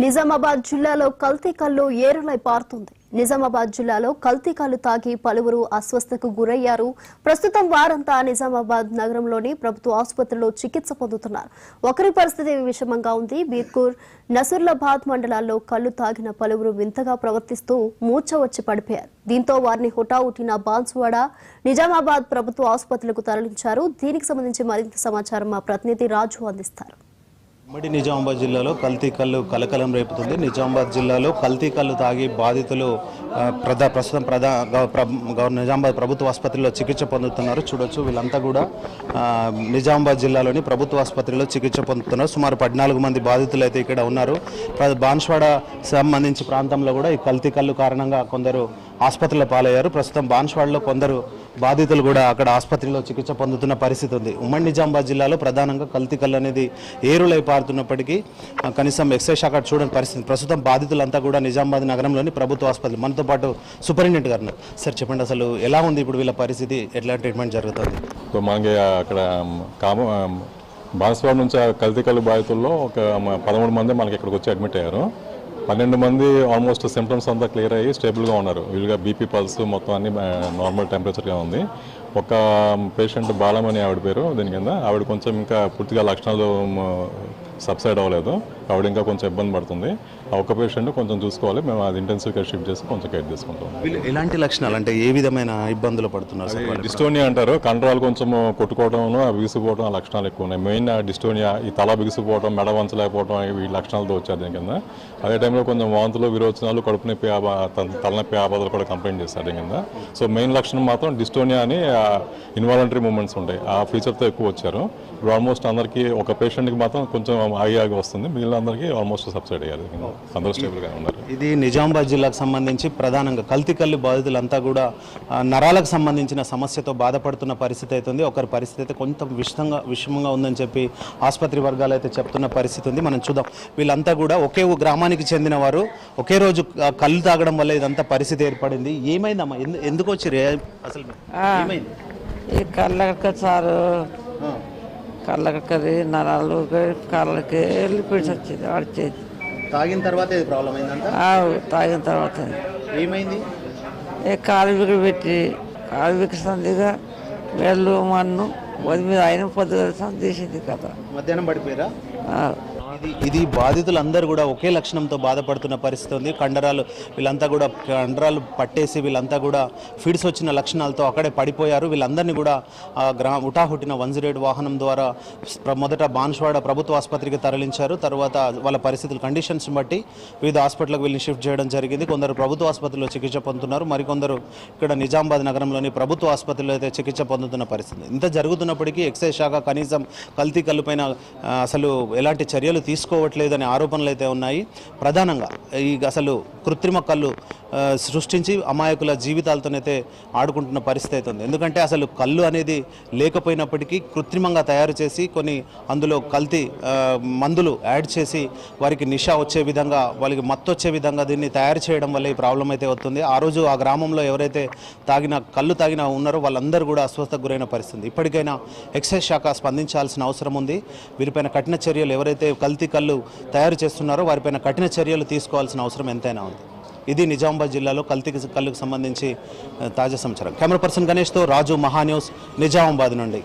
నిజామాబాద్ జిల్లాలో కల్తీ కల్లు ఏరులై పారుతుంది. నిజామాబాద్ జిల్లాలో కల్తీ కల్లు తాగి పలువురు అస్వస్థతకు గురయ్యారు. ప్రస్తుతం వారంతా నిజామాబాద్ నగరంలోని ప్రభుత్వ ఆసుపత్రిలో చికిత్స పొందుతున్నారు. ఒకరి పరిస్థితి విషమంగా ఉంది. బీర్కూర్, నసరులాబాద్ మండలాల్లో కల్లు తాగిన పలువురు వింతగా ప్రవర్తిస్తూ మూర్ఛ వచ్చి పడిపోయారు. దీంతో వారిని హుటాహుటిన బాన్సువాడ, నిజామాబాద్ ప్రభుత్వ ఆసుపత్రులకు తరలించారు. దీనికి సంబంధించి మరింత సమాచారం మా ప్రతినిధి రాజు అందిస్తారు. ఉమ్మడి నిజామాబాద్ జిల్లాలో కల్తీ కల్లు కలకలం రేపుతుంది. నిజామాబాద్ జిల్లాలో కల్తీ కల్లు తాగి బాధితులు ప్రస్తుతం నిజామాబాద్ ప్రభుత్వ ఆసుపత్రిలో చికిత్స పొందుతున్నారు. చూడొచ్చు, వీళ్ళంతా కూడా నిజామాబాద్ జిల్లాలోని ప్రభుత్వ ఆసుపత్రిలో చికిత్స పొందుతున్నారు. సుమారు 14 మంది బాధితులు అయితే ఇక్కడ ఉన్నారు. బాన్స్వాడ సంబంధించి ప్రాంతంలో కూడా ఈ కల్తీ కల్లు కారణంగా కొందరు ఆసుపత్రిలో పాలయ్యారు. ప్రస్తుతం బాన్స్వాడలో కొందరు బాధితులు కూడా అక్కడ ఆసుపత్రిలో చికిత్స పొందుతున్న పరిస్థితి ఉంది. ఉమ్మడి నిజామాబాద్ జిల్లాలో ప్రధానంగా కల్తీ కల్లు అనేది ఏరులై పారుతున్నప్పటికీ కనీసం ఎక్సైజ్ శాఖ చూడని పరిస్థితి. ప్రస్తుతం బాధితులంతా కూడా నిజామాబాద్ నగరంలోని ప్రభుత్వ ఆసుపత్రి. మనతో పాటు సూపరింటెండెంట్ గారు. సార్ చెప్పండి, అసలు ఎలా ఉంది ఇప్పుడు వీళ్ళ పరిస్థితి, ఎట్లాంటి ట్రీట్మెంట్ జరుగుతుంది? మనకి అక్కడ బాన్స్వాడ నుంచి కల్తీ కల్లు బాధితుల్లో ఒక 13 మంది మనకి ఇక్కడికి వచ్చి అడ్మిట్ అయ్యారు. 12 మంది ఆల్మోస్ట్ సిమ్టమ్స్ అంతా క్లియర్ అయ్యి స్టేబుల్గా ఉన్నారు. వీళ్ళుగా బీపీ పల్స్ మొత్తం అన్ని నార్మల్ టెంపరేచర్గా ఉంది. ఒక పేషెంట్ బాలమని ఆవిడ పేరు, దీని కింద ఆవిడ కొంచెం ఇంకా పూర్తిగా లక్షణాలు సబ్సైడ్ అవ్వలేదు. ఆవిడ ఇంకా కొంచెం ఇబ్బంది పడుతుంది. ఆ ఒక్క పేషెంట్ కొంచెం చూసుకోవాలి. మేము అది ఇంటెన్సివ్ కేర్ షిఫ్ట్ చేసి కొంచెం కేర్ తీసుకుంటాం. ఎలాంటి లక్షణాలు అంటే ఏ విధమైన ఇబ్బందులు పడుతున్నారు? డిస్టోనియా అంటారు. కండరాలు కొంచెం కొట్టుకోవడం, బిగుసిపోవడం ఆ లక్షణాలు ఎక్కువ ఉన్నాయి. మెయిన్ డిస్టోనియా, ఈ తల బిగుసిపోవడం, మెడ వంచలేకపోవడం, ఈ లక్షణాలతో వచ్చారు దీని కింద. అదే టైంలో కొంచెం వాంతులు, విరోచనాలు, కడుపు నొప్పి, తలనొప్పి ఆపదలు కూడా కంప్లైంట్ చేస్తారు దీని కింద. సో మెయిన్ లక్షణం మాత్రం డిస్టోనియా అని ఇన్వాలంటరీ మూమెంట్స్ ఉంటాయి. ఆ ఫీచర్తో ఎక్కువ వచ్చారు. ఇప్పుడు ఆల్మోస్ట్ అందరికీ, ఒక పేషెంట్కి మాత్రం కొంచెం ఆగి వస్తుంది. మిగిలిన అందరికీ ఆల్మోస్ట్ సబ్సైడ్ అయ్యారు. అందరూ స్టేబుల్గా ఉన్నారు. ఇది నిజామాబాద్ జిల్లాకు సంబంధించి ప్రధానంగా కల్తీ కల్లు బాధితులంతా కూడా నరాలకు సంబంధించిన సమస్యతో బాధపడుతున్న పరిస్థితి అవుతుంది. ఒకరి పరిస్థితి అయితే కొంత విషమంగా ఉందని చెప్పి ఆసుపత్రి వర్గాలు అయితే చెప్తున్న పరిస్థితి ఉంది. మనం చూద్దాం. వీళ్ళంతా కూడా ఒకే గ్రామానికి చెందిన వారు. ఒకే రోజు కళ్ళు తాగడం వల్ల ఇదంతా పరిస్థితి ఏర్పడింది. ఏమైందమ్మా, ఎందుకు వచ్చి అసలు ఏమైంది? ఈ కళ్ళకి సారు కళ్ళకి నరాలు కాళ్ళకి వెళ్ళిపోయి వచ్చింది. వాడిచేది తాగిన తర్వాత ప్రాబ్లం అయిందంట. తాగిన తర్వాత ఏమైంది? కాలు విగిడి పెట్టి కాలు వికసందిగా వెళ్ళు మన్ను వది మీద ఆయన పొద్దుగా తీసింది కదా. మధ్యాహ్నం పడిపోయారా? ఇది బాధితులందరూ కూడా ఒకే లక్షణంతో బాధపడుతున్న పరిస్థితి ఉంది. వీళ్ళంతా కూడా కండరాలు పట్టేసి వీళ్ళంతా కూడా ఫిడ్స్ వచ్చిన లక్షణాలతో అక్కడే పడిపోయారు. వీళ్ళందరినీ కూడా హుటాహుటిన 108 వాహనం ద్వారా మొదట బాన్స్వాడ ప్రభుత్వ ఆసుపత్రికి తరలించారు. తర్వాత వాళ్ళ పరిస్థితులు, కండిషన్స్ బట్టి వివిధ హాస్పిటల్కి వీళ్ళని షిఫ్ట్ చేయడం జరిగింది. కొందరు ప్రభుత్వ ఆసుపత్రిలో చికిత్స పొందుతున్నారు. మరికొందరు ఇక్కడ నిజామాబాద్ నగరంలోని ప్రభుత్వ ఆసుపత్రిలో అయితే చికిత్స పొందుతున్న పరిస్థితి. ఇంత జరుగుతున్నప్పటికీ ఎక్సైజ్ శాఖ కనీసం కల్తీ కల్లు పైన అసలు ఎలాంటి చర్యలు తీసుకోవట్లేదనే ఆరోపణలు అయితే ఉన్నాయి. ప్రధానంగా ఈ అసలు కృత్రిమ కళ్ళు సృష్టించి అమాయకుల జీవితాలతోనైతే ఆడుకుంటున్న పరిస్థితి అవుతుంది. ఎందుకంటే అసలు కళ్ళు అనేది లేకపోయినప్పటికీ కృత్రిమంగా తయారు చేసి కొన్ని అందులో కల్తీ మందులు యాడ్ చేసి వారికి నిషా వచ్చే విధంగా, వాళ్ళకి మత్తు వచ్చే విధంగా దీన్ని తయారు చేయడం వల్ల ఈ ప్రాబ్లం అయితే వస్తుంది. ఆ రోజు ఆ గ్రామంలో ఎవరైతే కళ్ళు తాగిన ఉన్నారో వాళ్ళందరూ కూడా అస్వస్థకు గురైన పరిస్థితి. ఇప్పటికైనా ఎక్సైజ్ శాఖ స్పందించాల్సిన అవసరం ఉంది. వీరిపైన కఠిన చర్యలు, ఎవరైతే కల్తీ కళ్ళు తయారు చేస్తున్నారో వారిపైన కఠిన చర్యలు తీసుకోవాల్సిన అవసరం ఎంతైనా ఉంది. ఇది నిజామాబాద్ జిల్లాలో కల్తీ కళ్ళకు సంబంధించి తాజా సమాచారం. కెమెరా పర్సన్ గణేష్తో రాజు, మహాన్యూస్, నిజామాబాద్ నుండి.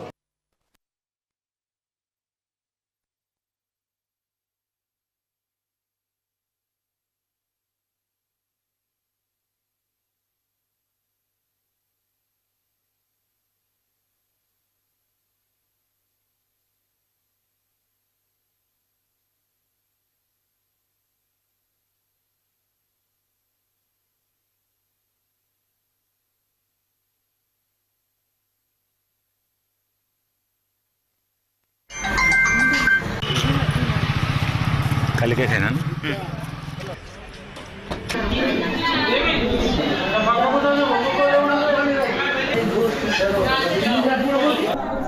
కలిగేసేనా?